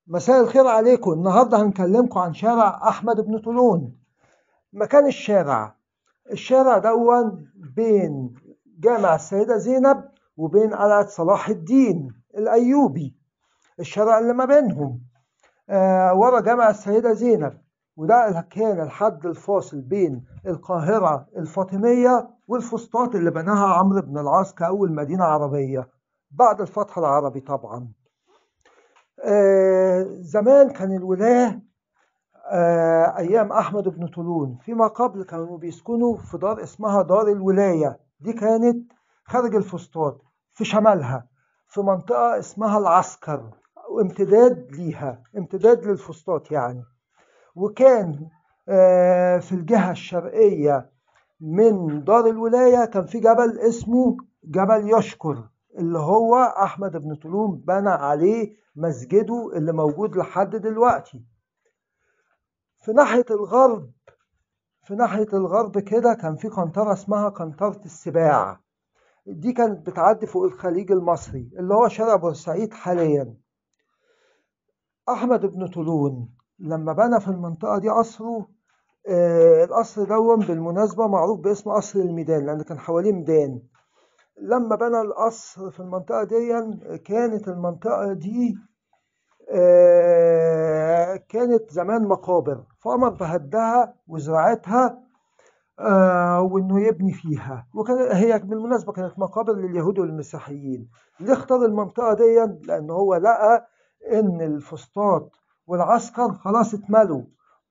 مساء الخير عليكم. النهاردة هنكلمكم عن شارع أحمد بن طولون. مكان الشارع دون بين جامع السيدة زينب وبين قلعة صلاح الدين الأيوبي. الشارع اللي ما بينهم ورا جامع السيدة زينب، وده كان الحد الفاصل بين القاهرة الفاطمية والفسطاط اللي بناها عمرو بن العاص كأول مدينة عربية بعد الفتح العربي طبعا. زمان كان الولاة أيام أحمد بن طولون فيما قبل كانوا بيسكنوا في دار اسمها دار الولاية. دي كانت خارج الفسطاط في شمالها، في منطقة اسمها العسكر، وامتداد ليها، امتداد للفسطاط يعني. وكان في الجهة الشرقية من دار الولاية كان في جبل اسمه جبل يشكر، اللي هو أحمد بن طولون بنى عليه مسجده اللي موجود لحد دلوقتي. في ناحية الغرب كده كان في قنطرة اسمها قنطرة السباع. دي كانت بتعدي فوق الخليج المصري اللي هو شارع بورسعيد حاليا. أحمد بن طولون لما بنى في المنطقة دي قصره، القصر دون بالمناسبة معروف باسم قصر الميدان لأن كان حواليه ميدان. لما بنى القصر في المنطقة دي كانت المنطقة دي كانت زمان مقابر، فأمر بهدها وزراعتها وإنه يبني فيها. وكان هي بالمناسبة كانت مقابر لليهود والمسيحيين. ليه اختار المنطقة دي؟ لأن هو لقى إن الفسطاط والعسكر خلاص اتملوا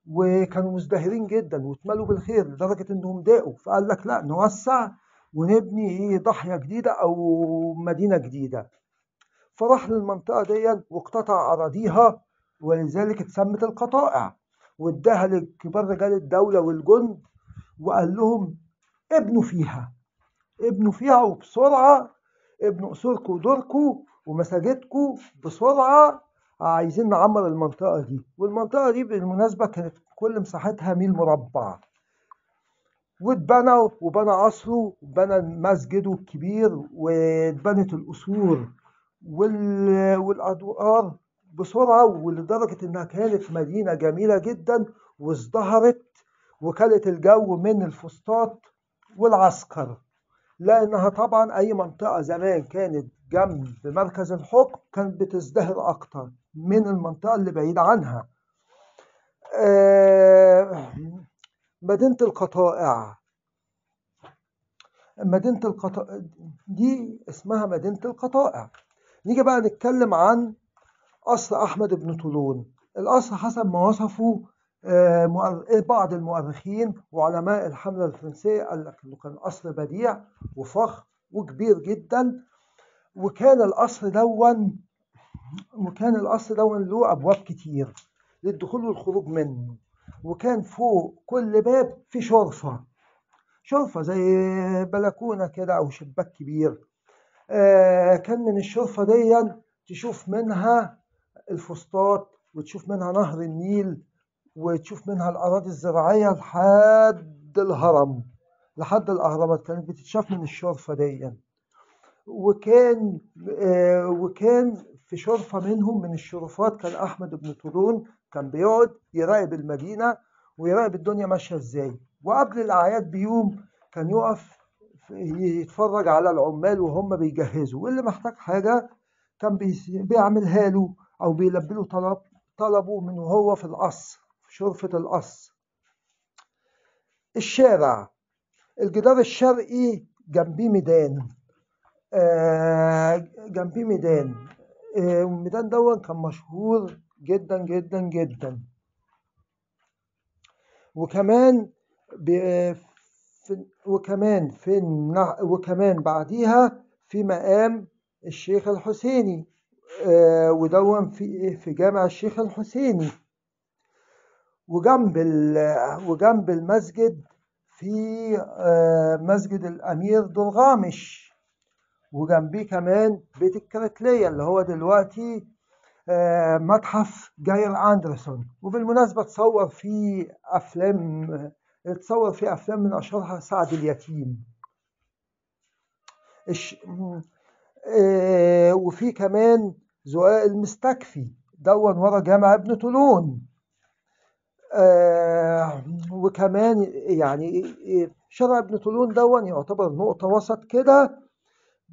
وكانوا مزدهرين جدا واتملوا بالخير لدرجة إنهم ضاقوا، فقال لك لا نوسع ونبني ضاحية جديدة أو مدينة جديدة. فراح للمنطقة دي واقتطع أراضيها، ولذلك اتسمت القطائع، واداها لكبار رجال الدولة والجند وقال لهم ابنوا فيها وبسرعة، ابنوا قصوركم ودوركم ومساجدكم بسرعة، عايزين نعمر المنطقة دي. والمنطقة دي بالمناسبة كانت كل مساحتها ميل مربع، واتبنى وبنى قصره وبنى مسجده الكبير واتبنت القصور والأدوار بسرعة، ولدرجة إنها كانت مدينة جميلة جدا وازدهرت وكلت الجو من الفسطاط والعسكر. لأنها طبعا أي منطقة زمان كانت جنب مركز الحكم كانت بتزدهر أكتر من المنطقة اللي بعيدة عنها. مدينة القطائع دي اسمها مدينة القطائع. نيجي بقى نتكلم عن قصر أحمد بن طولون. القصر حسب ما وصفه بعض المؤرخين وعلماء الحملة الفرنسية قال لك إنه كان قصر بديع وفخم وكبير جدا. وكان القصر دون له أبواب كتير للدخول والخروج منه، وكان فوق كل باب في شرفة زي بلكونة كده أو شباك كبير. كان من الشرفة دي تشوف منها الفسطاط وتشوف منها نهر النيل وتشوف منها الأراضي الزراعية لحد الأهرامات كانت بتتشاف من الشرفة دي. وكان في شرفة من الشرفات كان أحمد بن طولون كان بيقعد يراقب المدينة ويراقب الدنيا ماشية ازاي. وقبل الأعياد بيوم كان يقف يتفرج على العمال وهم بيجهزوا، واللي محتاج حاجة كان بيعملها له أو بيلبي له طلبه من وهو في القصر، في شرفة القصر. الجدار الشرقي جنبيه ميدان، الميدان دون كان مشهور جدا جدا جدا. وكمان بعديها في مقام الشيخ الحسيني، ودون في جامع الشيخ الحسيني. وجنب المسجد في مسجد الأمير درغامش، وجنبيه كمان بيت الكرتلية اللي هو دلوقتي متحف جاير أندرسون. وبالمناسبة اتصور فيه أفلام من أشهرها سعد اليتيم. وفي كمان زقاق المستكفي دون ورا جامع ابن طولون. وكمان يعني شارع ابن طولون دون يعتبر نقطة وسط كده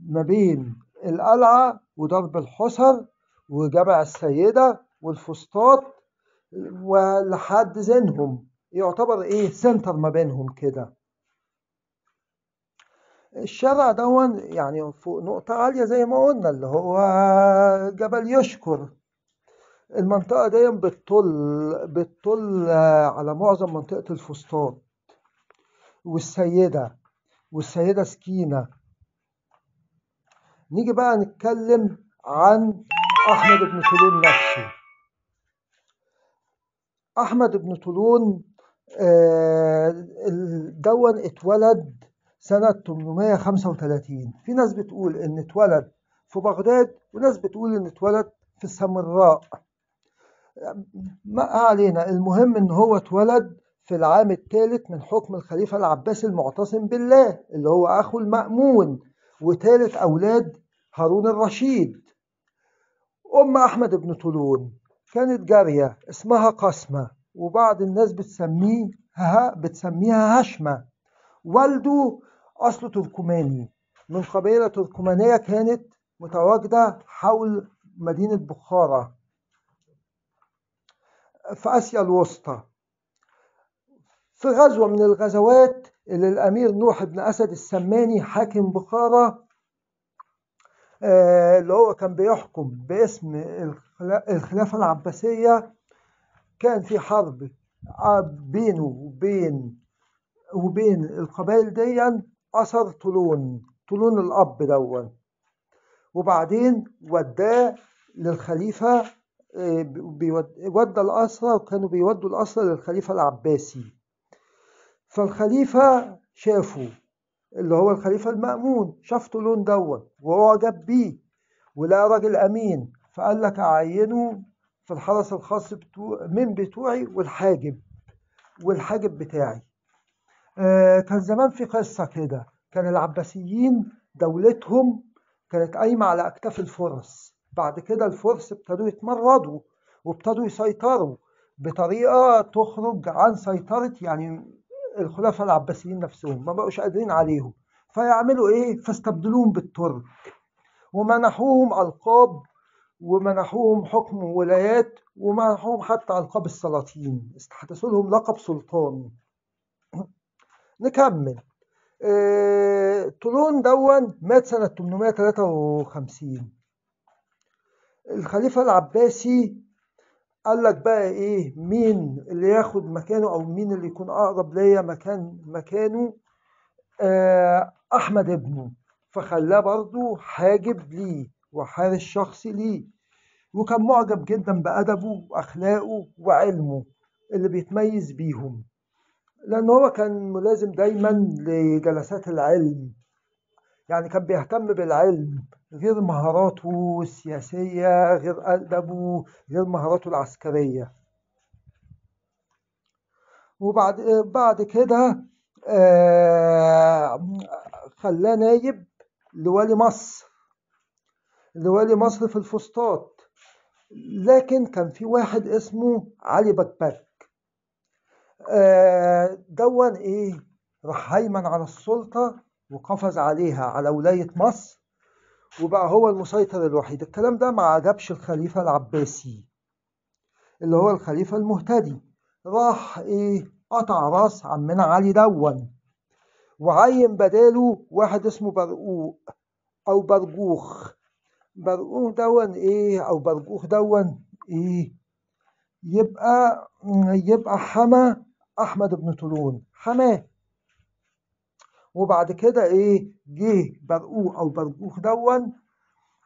ما بين القلعة ودرب الحصر وجامع السيدة والفسطاط ولحد زينهم، يعتبر سنتر ما بينهم كده. الشارع دون يعني فوق نقطة عالية زي ما قلنا اللي هو جبل يشكر. المنطقة دي بتطل على معظم منطقة الفسطاط والسيدة سكينة. نيجي بقى نتكلم عن أحمد بن طولون نفسه. أحمد بن طولون دون اتولد سنة 835. في ناس بتقول إن اتولد في بغداد وناس بتقول إن اتولد في السامراء. ما علينا، المهم إن هو اتولد في العام الثالث من حكم الخليفة العباسي المعتصم بالله اللي هو أخو المأمون وثالث أولاد هارون الرشيد. أم أحمد بن طولون كانت جارية اسمها قسمة، وبعض الناس بتسميها هشمة. والده أصله تركماني من قبيلة تركمانية كانت متواجدة حول مدينة بخارى في آسيا الوسطى. في غزوة من الغزوات اللي الأمير نوح بن أسد السماني حاكم بخارى اللي هو كان بيحكم باسم الخلافة العباسية، كان في حرب بينه وبين القبائل دي. أثر طولون الأب دون، وبعدين وداه للخليفة. ودى الأسرى وكانوا بيودوا الأسرى للخليفة العباسي. فالخليفة شافه اللي هو الخليفة المأمون، شاف طولون دون وأعجب بيه ولقى راجل أمين، فقال لك أعينه في الحرس الخاص من بتوعي والحاجب بتاعي. كان زمان في قصة كده، كان العباسيين دولتهم كانت قايمة على أكتاف الفرس. بعد كده الفرس ابتدوا يتمردوا وابتدوا يسيطروا بطريقة تخرج عن سيطرة يعني الخلفاء العباسيين نفسهم، ما بقوش قادرين عليهم. فيعملوا فاستبدلوهم بالترك ومنحوهم ألقاب ومنحوهم حكم ولايات ومنحوهم حتى ألقاب السلاطين، استحدثوا لهم لقب سلطان. نكمل. طولون دون مات سنة 853. الخليفة العباسي قال لك بقى مين اللي ياخد مكانه أو مين اللي يكون أقرب ليا مكانه. أحمد ابنه، فخلاه برضه حاجب ليه وحارس شخصي ليه، وكان معجب جدا بأدبه وأخلاقه وعلمه اللي بيتميز بيهم، لأن هو كان ملازم دايما لجلسات العلم. يعني كان بيهتم بالعلم غير مهاراته السياسية، غير أدبه، غير مهاراته العسكرية. وبعد كده خلاه نايب لوالي مصر في الفسطاط. لكن كان في واحد اسمه علي بكبك دون راح هيمن على السلطة وقفز عليها على ولاية مصر وبقى هو المسيطر الوحيد. الكلام ده ما عجبش الخليفة العباسي اللي هو الخليفة المهتدي. راح قطع راس عمنا علي دون وعين بداله واحد اسمه برقوق أو برجوخ. برقوق دون أو برجوخ دون يبقى حما أحمد بن طولون حماه. وبعد كده جه برقوق أو برجوخ دون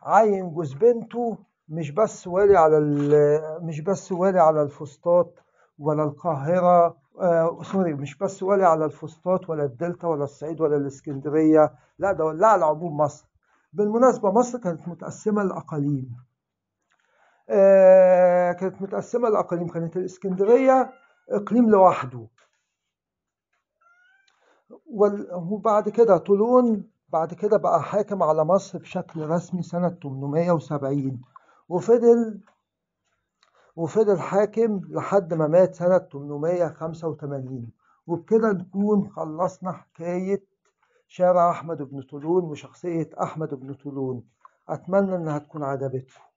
عين جوز بنته مش بس والي على الفسطاط ولا القاهرة. مش بس والي على الفسطاط ولا الدلتا ولا الصعيد ولا الإسكندرية، لا ده ولى على عموم مصر. بالمناسبة مصر كانت متقسمة لأقاليم. كانت الإسكندرية إقليم لوحده. وبعد كده طولون بعد كده بقى حاكم على مصر بشكل رسمي سنة 870 وفضل وفضل حاكم لحد ما مات سنة 885. وبكده نكون خلصنا حكاية شارع أحمد بن طولون وشخصية أحمد بن طولون. أتمنى إنها تكون عجبتكم.